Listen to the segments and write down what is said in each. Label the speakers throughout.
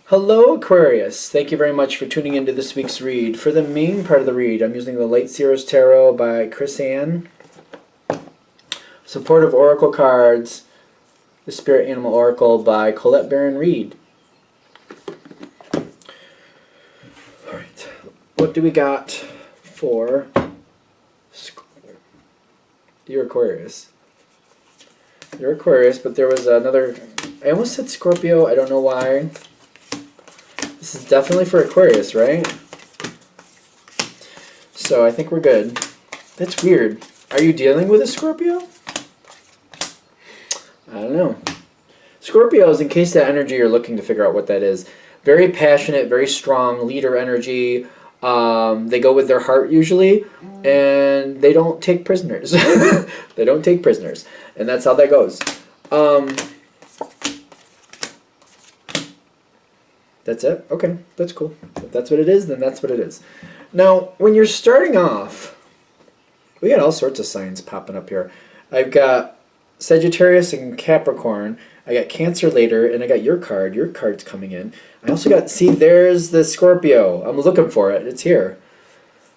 Speaker 1: Hello, Aquarius. Thank you very much for tuning into this week's read. For the main part of the read, I'm using the Light Seers Tarot by Chris Ann. Supportive Oracle cards, the Spirit Animal Oracle by Colette Baron Reed. Alright, what do we got for your Aquarius? You're Aquarius, but there was another... I almost said Scorpio, I don't know why. This is definitely for Aquarius, right? So I think we're good. That's weird. Are you dealing with a Scorpio? I don't know. Scorpios, in case that energy you're looking to figure out what that is, very passionate, very strong, leader energy. They go with their heart usually, and they don't take prisoners. They don't take prisoners, and that's how that goes. That's it? Okay, that's cool. If that's what it is, then that's what it is. Now, when you're starting off, we got all sorts of signs popping up here. I've got Sagittarius and Capricorn. I got Cancer later, and I got your card. Your card's coming in. I also got, see, there's the Scorpio. I'm looking for it. It's here.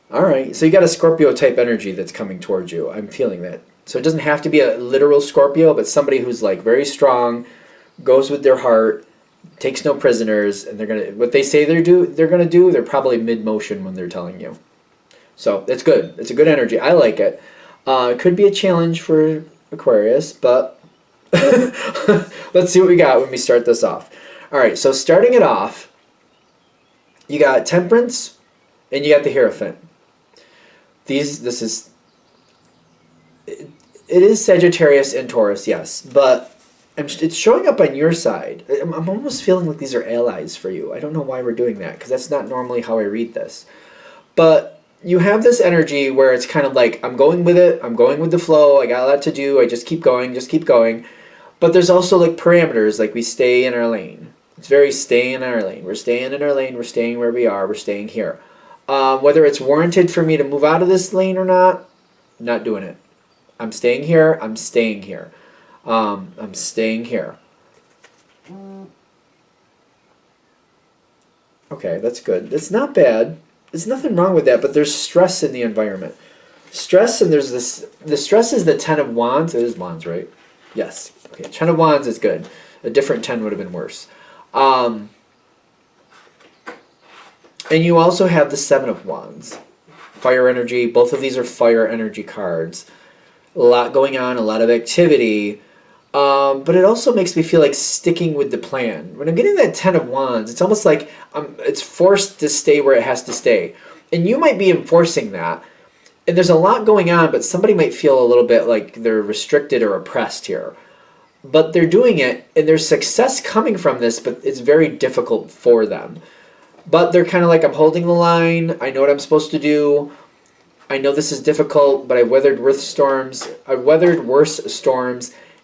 Speaker 1: All right, so you got a Scorpio-type energy that's coming towards you. I'm feeling that. So it doesn't have to be a literal Scorpio, but somebody who's like very strong, goes with their heart, takes no prisoners, and they're gonna what they say they're gonna do. They're probably mid motion when they're telling you. So it's good. It's a good energy. I like it. It could be a challenge for Aquarius, but let's see what we got when we start this off. All right. So starting it off, you got Temperance, and you got the Hierophant. This is it is Sagittarius and Taurus, yes, but it's showing up on your side. I'm almost feeling like these are allies for you. I don't know why we're doing that, because that's not normally how I read this. But you have this energy where it's kind of like, I'm going with it, I'm going with the flow, I got a lot to do, I just keep going, just keep going. But there's also like parameters, like we stay in our lane. It's very stay in our lane. We're staying in our lane, we're staying where we are, we're staying here. Whether it's warranted for me to move out of this lane or not, I'm not doing it. I'm staying here, I'm staying here. I'm staying here. Okay, that's good. It's not bad. There's nothing wrong with that, but there's stress in the environment. Stress, and there's this... The stress is the Ten of Wands. It is Wands, right? Yes. Okay, Ten of Wands is good. A different 10 would have been worse. And you also have the Seven of Wands. Fire energy. Both of these are fire energy cards. A lot going on, a lot of activity. But it also makes me feel like sticking with the plan. When I'm getting that Ten of Wands, it's almost like it's forced to stay where it has to stay. And you might be enforcing that. And there's a lot going on, but somebody might feel a little bit like they're restricted or oppressed here. But they're doing it, and there's success coming from this, but it's very difficult for them. But they're kind of like, I'm holding the line. I know what I'm supposed to do. I know this is difficult, but I've weathered worse storms.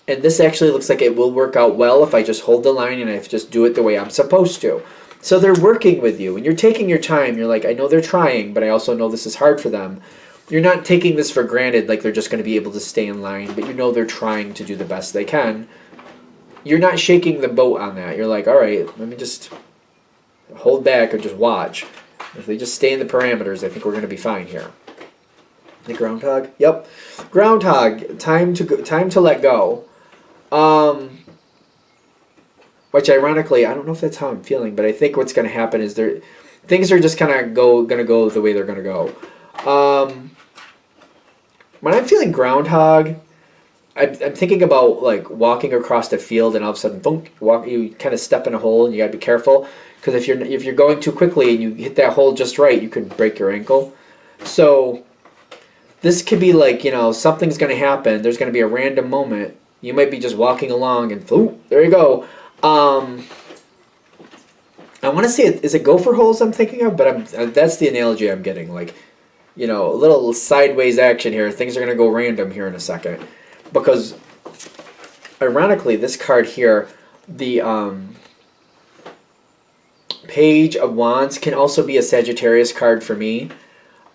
Speaker 1: And this actually looks like it will work out well if I just hold the line and I just do it the way I'm supposed to. So they're working with you, and you're taking your time. You're like, I know they're trying, but I also know this is hard for them. You're not taking this for granted like they're just going to be able to stay in line, but you know they're trying to do the best they can. You're not shaking the boat on that. You're like, all right, let me just hold back or just watch. If they just stay in the parameters, I think we're going to be fine here. The groundhog? Yep. Groundhog. Time to let go. Which ironically, I don't know if that's how I'm feeling, but I think what's going to happen is things are just kind of going to go the way they're going to go. When I'm feeling groundhog, I'm thinking about like walking across a field and all of a sudden, boom, you kind of step in a hole and you got to be careful, because if you're going too quickly and you hit that hole just right, you could break your ankle. So this could be like, something's going to happen. There's going to be a random moment. You might be just walking along and boom, there you go. I want to say, is it gopher holes I'm thinking of? But that's the analogy I'm getting. Like, a little sideways action here. Things are going to go random here in a second. Because, ironically, this card here, the Page of Wands, can also be a Sagittarius card for me.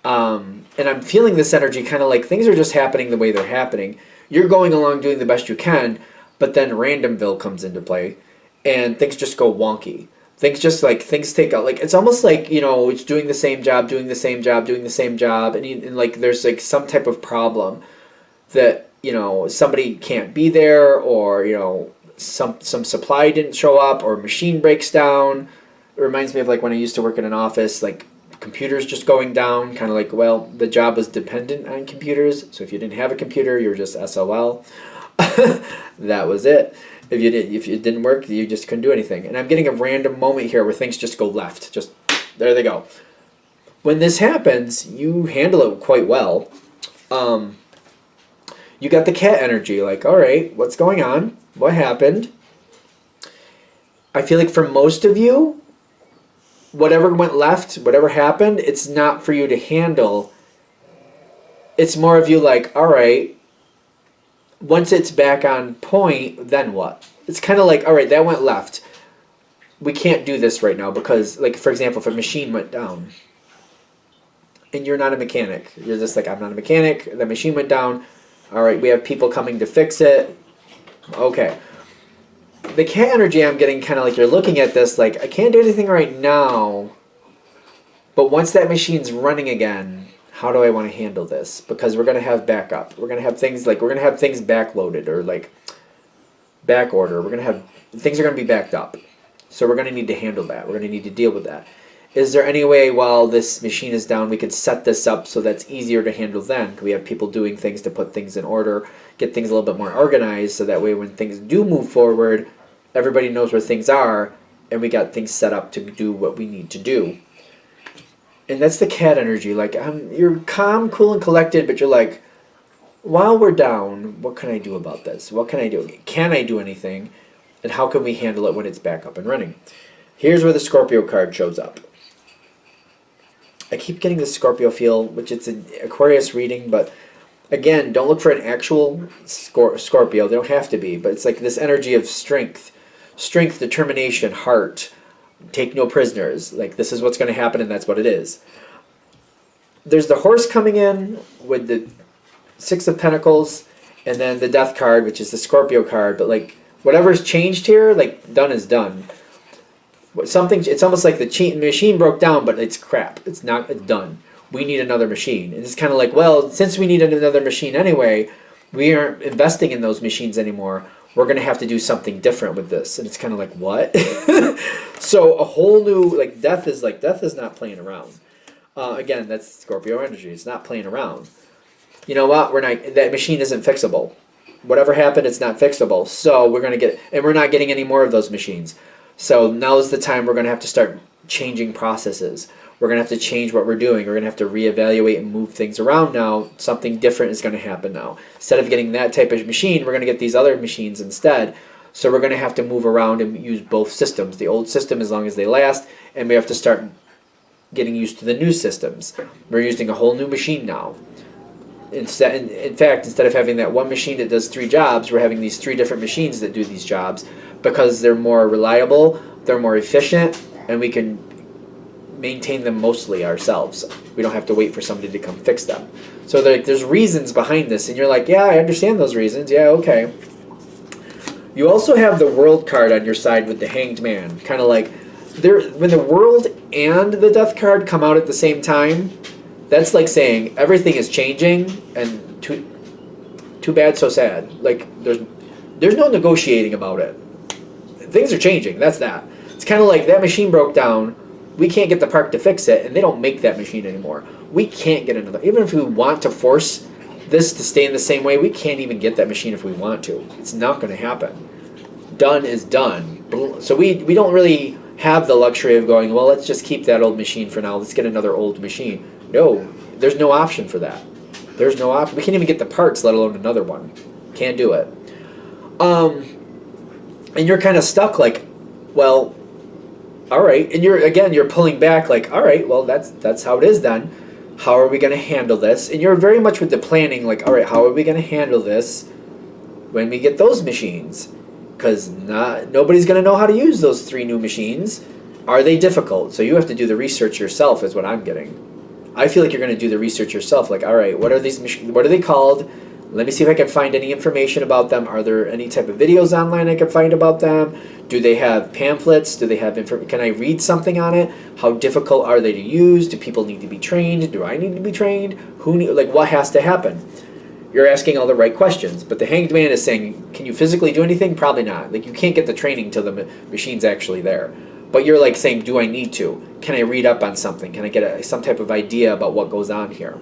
Speaker 1: And I'm feeling this energy kind of like things are just happening the way they're happening. You're going along doing the best you can, but then Randomville comes into play, and things just go wonky. things take out, like, it's almost like, it's doing the same job, doing the same job, doing the same job, and like there's like some type of problem that, somebody can't be there, or, some supply didn't show up, or machine breaks down. It reminds me of like when I used to work in an office, like computers just going down, kind of like, well, the job was dependent on computers, so if you didn't have a computer, you were just SOL. That was it. If it didn't work, you just couldn't do anything. And I'm getting a random moment here where things just go left. Just, there they go. When this happens, you handle it quite well. You got the cat energy, like, all right, what's going on? What happened? I feel like for most of you, whatever went left, whatever happened, it's not for you to handle. It's more of you like, all right, once it's back on point, then what? It's kind of like, all right, that went left. We can't do this right now because, like, for example, if a machine went down and you're not a mechanic, you're just like, I'm not a mechanic, the machine went down, all right, we have people coming to fix it. Okay. The cat energy, I'm getting kind of like, you're looking at this like, I can't do anything right now, but once that machine's running again, how do I want to handle this? Because we're going to have backup. We're going to have things backloaded, or like back order. Things are going to be backed up. So we're going to need to handle that. We're going to need to deal with that. Is there any way while this machine is down we could set this up so that's easier to handle then? Could we have people doing things to put things in order, get things a little bit more organized, so that way when things do move forward, everybody knows where things are, and we got things set up to do what we need to do. And that's the cat energy. Like, you're calm, cool, and collected, but you're like, while we're down, what can I do about this? What can I do? Can I do anything? And how can we handle it when it's back up and running? Here's where the Scorpio card shows up. I keep getting the Scorpio feel, which it's an Aquarius reading, but again, don't look for an actual Scorpio. They don't have to be, but it's like this energy of strength, determination, heart, take no prisoners. Like, this is what's going to happen, and that's what it is. There's the horse coming in with the Six of Pentacles, and then the Death card, which is the Scorpio card. But like, whatever's changed here, like, done is done. It's almost like the machine broke down, but it's crap. It's done. We need another machine. And it's kind of like, well, since we need another machine anyway, we aren't investing in those machines anymore. We're going to have to do something different with this. And it's kind of like, what? So a whole new, like, death is not playing around. Again, that's Scorpio energy. It's not playing around. You know what? That machine isn't fixable. Whatever happened, it's not fixable. So we're not getting any more of those machines. So now's the time we're going to have to start changing processes. We're going to have to change what we're doing. We're going to have to reevaluate and move things around now. Something different is going to happen now. Instead of getting that type of machine, we're going to get these other machines instead. So we're going to have to move around and use both systems. The old system as long as they last, and we have to start getting used to the new systems. We're using a whole new machine now. In fact, instead of having that one machine that does 3 jobs, we're having these 3 different machines that do these jobs because they're more reliable, they're more efficient, and we can maintain them mostly ourselves. We don't have to wait for somebody to come fix them. So there's reasons behind this, and you're like, yeah, I understand those reasons. Yeah, okay. You also have the World card on your side with the Hanged Man. Kind of like, when the World and the Death card come out at the same time, that's like saying everything is changing, and too bad, so sad. Like, there's no negotiating about it. Things are changing. That's that. It's kind of like that machine broke down. We can't get the park to fix it, and they don't make that machine anymore. We can't get another. Even if we want to force this to stay in the same way, we can't even get that machine if we want to. It's not going to happen. Done is done. So we don't really have the luxury of going, well, let's just keep that old machine for now. Let's get another old machine. No, there's no option for that. There's no option. We can't even get the parts, let alone another one. Can't do it. And you're kind of stuck like, well, all right. And you're pulling back like, all right, well, that's how it is then. How are we going to handle this? And you're very much with the planning like, all right, how are we going to handle this when we get those machines? Because nobody's going to know how to use those 3 new machines. Are they difficult? So you have to do the research yourself is what I'm getting. I feel like you're going to do the research yourself. Like, all right, what are these machines? What are they called? Let me see if I can find any information about them. Are there any type of videos online I can find about them? Do they have pamphlets? Do they have can I read something on it? How difficult are they to use? Do people need to be trained? Do I need to be trained? What has to happen? You're asking all the right questions, but the Hanged Man is saying, can you physically do anything? Probably not. Like, you can't get the training till the machine's actually there. But you're like saying, do I need to? Can I read up on something? Can I get some type of idea about what goes on here?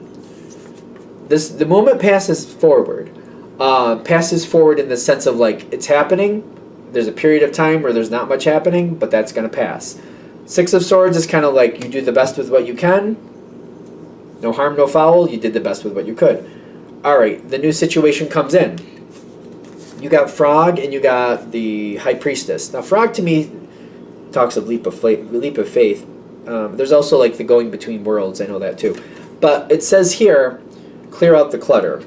Speaker 1: The moment passes forward in the sense of like it's happening. There's a period of time where there's not much happening, but that's going to pass. Six of Swords is kind of like you do the best with what you can. No harm, no foul. You did the best with what you could. All right, the new situation comes in. You got Frog and you got the High Priestess. Now, Frog to me talks of leap of faith. There's also like the going between worlds. I know that too. But it says here, clear out the clutter,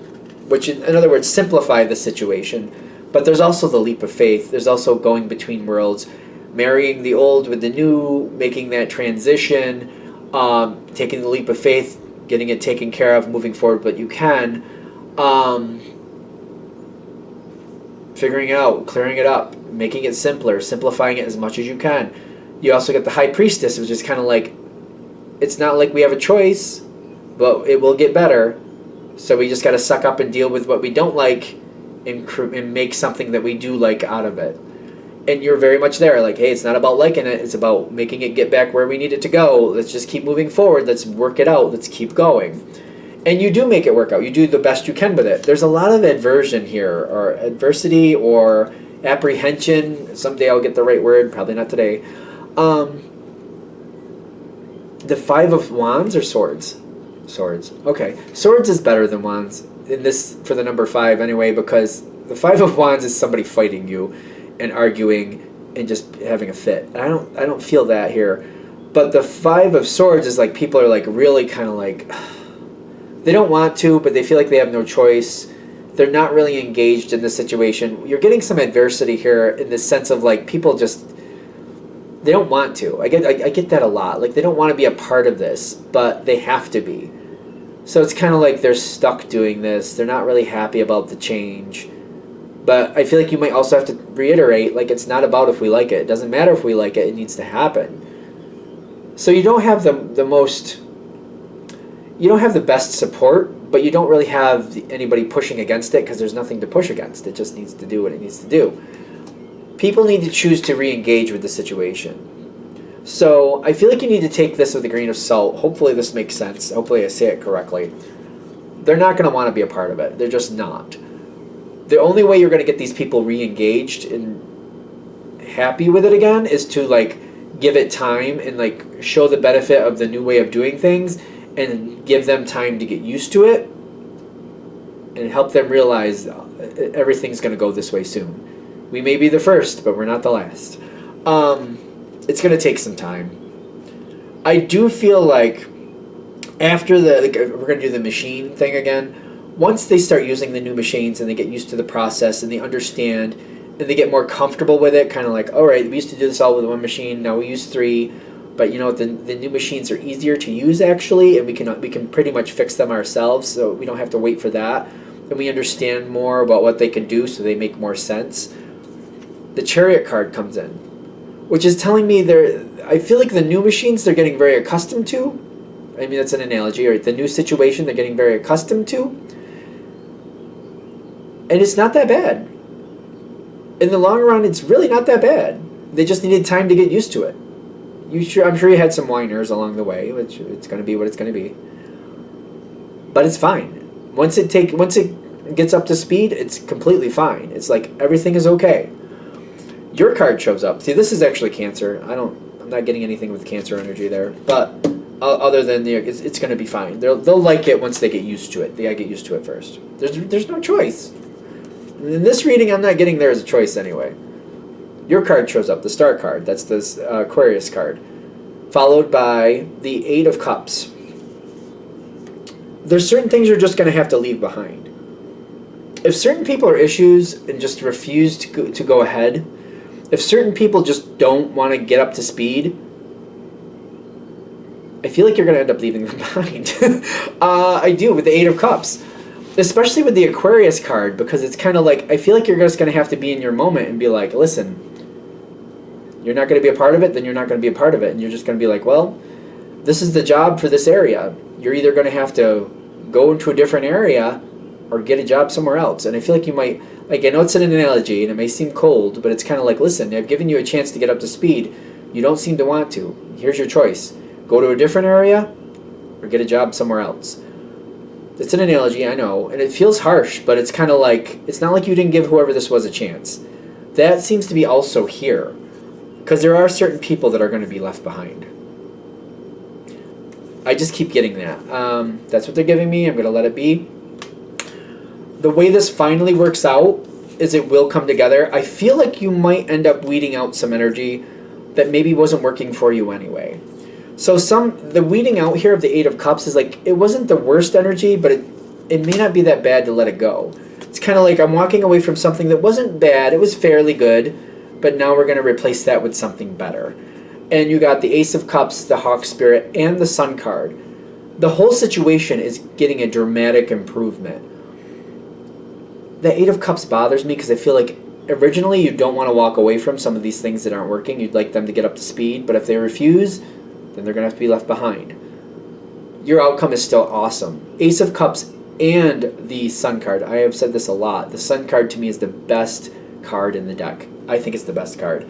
Speaker 1: which in other words, simplify the situation. But there's also the leap of faith. There's also going between worlds, marrying the old with the new, making that transition, taking the leap of faith, getting it taken care of, moving forward, but you can. Figuring out, clearing it up, making it simpler, simplifying it as much as you can. You also get the High Priestess, which is kind of like, it's not like we have a choice, but it will get better. So we just got to suck up and deal with what we don't like and make something that we do like out of it. And you're very much there, like, hey, it's not about liking it, it's about making it get back where we need it to go. Let's just keep moving forward. Let's work it out. Let's keep going. And you do make it work out. You do the best you can with it. There's a lot of aversion here, or adversity, or apprehension. Someday I'll get the right word, probably not today. The Five of Wands or Swords? Swords. Okay. Swords is better than Wands in this for the number 5 anyway, because the Five of Wands is somebody fighting you and arguing and just having a fit. And I don't feel that here. But the Five of Swords is like people are like really kind of like they don't want to, but they feel like they have no choice. They're not really engaged in the situation. You're getting some adversity here in the sense of like people just they don't want to. I get that a lot. Like they don't want to be a part of this, but they have to be. So it's kind of like they're stuck doing this. They're not really happy about the change. But I feel like you might also have to reiterate, like it's not about if we like it. It doesn't matter if we like it. It needs to happen. So you don't have the most... You don't have the best support, but you don't really have anybody pushing against it because there's nothing to push against. It just needs to do what it needs to do. People need to choose to re-engage with the situation. So I feel like you need to take this with a grain of salt. Hopefully this makes sense. Hopefully I say it correctly. They're not going to want to be a part of it. They're just not. The only way you're going to get these people re-engaged and happy with it again is to like give it time and like show the benefit of the new way of doing things and give them time to get used to it and help them realize everything's going to go this way soon. We may be the first, but we're not the last. It's going to take some time. I do feel like after we're going to do the machine thing again, once they start using the new machines and they get used to the process and they understand and they get more comfortable with it, kind of like, all right, we used to do this all with one machine, now we use 3, but you know the new machines are easier to use actually, and we can pretty much fix them ourselves, so we don't have to wait for that, and we understand more about what they can do, so they make more sense. The Chariot card comes in, which is telling me I feel like the new machines they're getting very accustomed to. I mean, that's an analogy, right? The new situation they're getting very accustomed to. And it's not that bad. In the long run, it's really not that bad. They just needed time to get used to it. I'm sure you had some whiners along the way, which it's going to be what it's going to be. But it's fine. Once it gets up to speed, it's completely fine. It's like everything is okay. Your card shows up. See, this is actually Cancer. I'm not getting anything with Cancer energy there, but other than it's going to be fine. They'll like it once they get used to it. They got to get used to it first. There's no choice. In this reading, I'm not getting there as a choice anyway. Your card shows up, the Star card. That's this Aquarius card, followed by the 8 of Cups. There's certain things you're just going to have to leave behind. If certain people are issues and just refuse to go ahead, if certain people just don't want to get up to speed, I feel like you're going to end up leaving them behind. I do, with the 8 of Cups. especially with the Aquarius card, because it's kind of like, I feel like you're just going to have to be in your moment and be like, listen, you're not going to be a part of it, then you're not going to be a part of it. And you're just going to be like, well, this is the job for this area. You're either going to have to go into a different area or get a job somewhere else. And I feel like you might, like, I know it's an analogy and it may seem cold, but it's kind of like, listen, I've given you a chance to get up to speed. You don't seem to want to. Here's your choice. Go to a different area or get a job somewhere else. It's an analogy, I know, and it feels harsh, but it's kind of like, it's not like you didn't give whoever this was a chance. That seems to be also here, because there are certain people that are going to be left behind. I just keep getting that. That's what they're giving me. I'm going to let it be. The way this finally works out is it will come together. I feel like you might end up weeding out some energy that maybe wasn't working for you anyway. So the weeding out here of the Eight of Cups is like, it wasn't the worst energy, but it may not be that bad to let it go. It's kind of like I'm walking away from something that wasn't bad. It was fairly good, but now we're going to replace that with something better. And you got the Ace of Cups, the Hawk Spirit, and the Sun card. The whole situation is getting a dramatic improvement. The Eight of Cups bothers me because I feel like originally you don't want to walk away from some of these things that aren't working. You'd like them to get up to speed, but if they refuse, then they're going to have to be left behind. Your outcome is still awesome. Ace of Cups and the Sun card. I have said this a lot. The Sun card to me is the best card in the deck. I think it's the best card.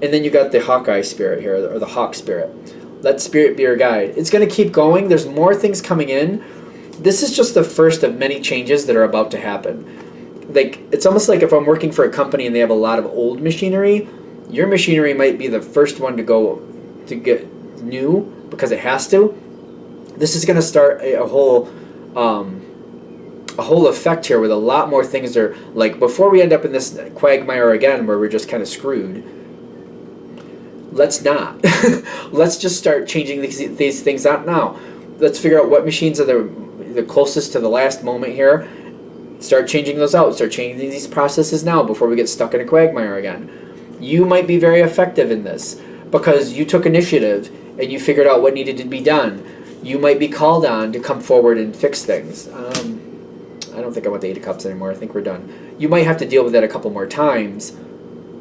Speaker 1: And then you got the Hawkeye Spirit here, or the Hawk Spirit. Let Spirit be your guide. It's going to keep going. There's more things coming in. This is just the first of many changes that are about to happen. Like, it's almost like if I'm working for a company and they have a lot of old machinery, your machinery might be the first one to go to get new because it has to. This is going to start a whole effect here with a lot more things that are like, before we end up in this quagmire again where we're just kind of screwed, let's not. Let's just start changing these things out now. Let's figure out what machines are the closest to the last moment here. Start changing those out. Start changing these processes now before we get stuck in a quagmire again. You might be very effective in this because you took initiative and you figured out what needed to be done. You might be called on to come forward and fix things. I don't think I want the Eight of Cups anymore. I think we're done. You might have to deal with that a couple more times,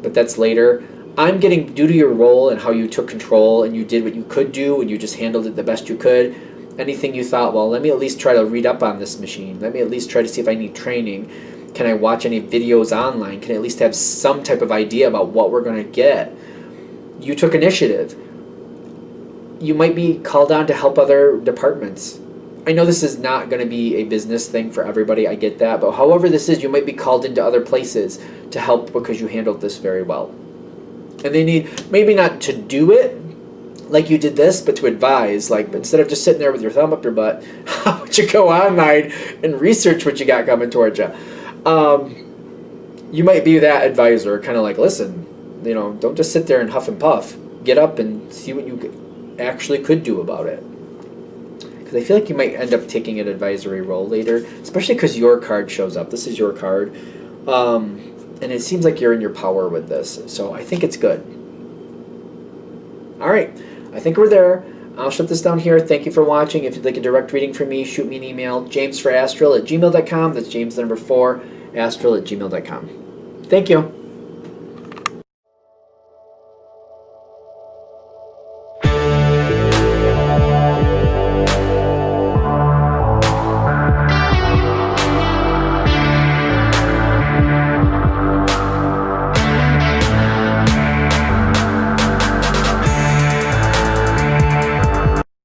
Speaker 1: but that's later. I'm getting, due to your role and how you took control and you did what you could do and you just handled it the best you could, anything you thought, well, let me at least try to read up on this machine. Let me at least try to see if I need training. Can I watch any videos online? Can I at least have some type of idea about what we're going to get? You took initiative. You might be called on to help other departments. I know this is not going to be a business thing for everybody. I get that. But however this is, you might be called into other places to help because you handled this very well. And they need, maybe not to do it like you did this, but to advise. Like, instead of just sitting there with your thumb up your butt, how would you go online and research what you got coming towards you? You might be that advisor, kind of like, listen, don't just sit there and huff and puff. Get up and see what you actually could do about it. Because I feel like you might end up taking an advisory role later, especially because your card shows up. This is your card. And it seems like you're in your power with this. So I think it's good. All right. I think we're there. I'll shut this down here. Thank you for watching. If you'd like a direct reading from me, shoot me an email, jamesforastral@gmail.com. That's James the number 4, astral@gmail.com. Thank you.